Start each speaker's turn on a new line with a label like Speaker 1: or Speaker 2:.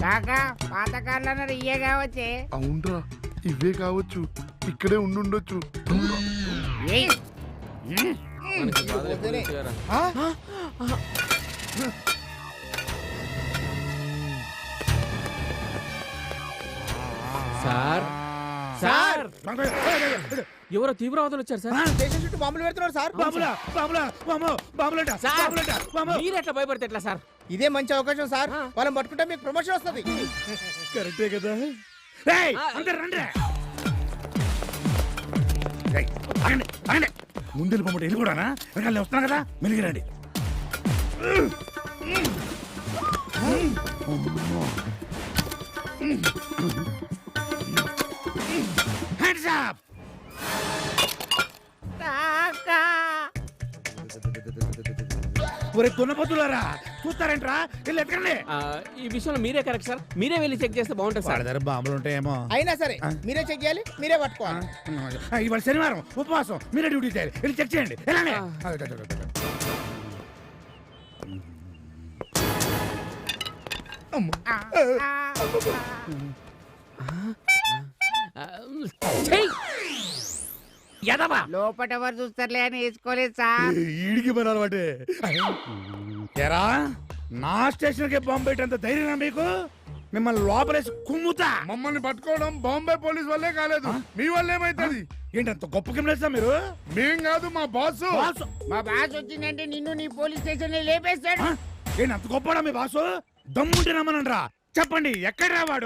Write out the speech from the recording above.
Speaker 1: కాకా పాతకాలంలో ఇయ్యే కావచ్చే.
Speaker 2: అవునరా, ఇవే కావచ్చు. ఇక్కడే ఉండుండొచ్చు.
Speaker 3: సార్ సార్ ఎవరో తీవ్రవాదులు వచ్చారు సార్.
Speaker 4: స్టేషన్ చుట్టూ బాంబులు పెడుతున్నారు సార్.
Speaker 3: మీరు ఎట్లా భయపడితే ఎట్లా సార్?
Speaker 4: ఇదే మంచి అవకాశం సార్. వాళ్ళని పట్టుకుంటే మీకు ప్రమోషన్ వస్తుంది.
Speaker 2: కరెక్టే కదా. ముందు వెళ్ళిపోమంటే వెళ్ళి కూడానా? వెనకాల వస్తున్నా కదా, మెలిగిరండి. Hands up. ఒరే దున్నపోతులారా, చూస్తారేంట్రా? వెళ్ళి ఎత్తకండి.
Speaker 3: ఈ విషయంలో మీరే కరెక్ట్ సార్. మీరే వెళ్ళి చెక్ చేస్తే బాగుంటుంది సార్.
Speaker 2: దగ్గర బాంబులు ఉంటాయేమో.
Speaker 4: అయినా సరే మీరే చెక్ చేయాలి, మీరే పట్టుకోవాలి.
Speaker 2: ఇవాళ శనివారం ఉపవాసం, మీరే డ్యూటీ చేయాలి. వెళ్ళి చెక్ చేయండి. వెళ్ళండి.
Speaker 1: లోపట ఎవరు చూస్తారులే అని వేసుకోలేదు సార్.
Speaker 2: ఈడికి మన అలవాటే. ఎరా, నా స్టేషన్ కి బాంబు పెట్టేంత ధైర్యం మీకు? మిమ్మల్ని లోపలేసి కుమ్ముతా.
Speaker 5: మమ్మల్ని పట్టుకోవడం బాంబే పోలీస్ వల్లే కాలేదు, మీ వల్ల ఏమైతుంది?
Speaker 2: ఏంటంత గొప్ప కిమ్లేసా మీరు?
Speaker 5: మేం కాదు, మా బాసు.
Speaker 1: మా బాస్ వచ్చిందంటే నిన్ను నీ పోలీస్ స్టేషన్ లేపేస్తాడు.
Speaker 2: ఏంటి అంత గొప్పడా మీ బాసు? దమ్ముంటే నమ్మనండ్రా. చెప్పండి, ఎక్కడ వాడు?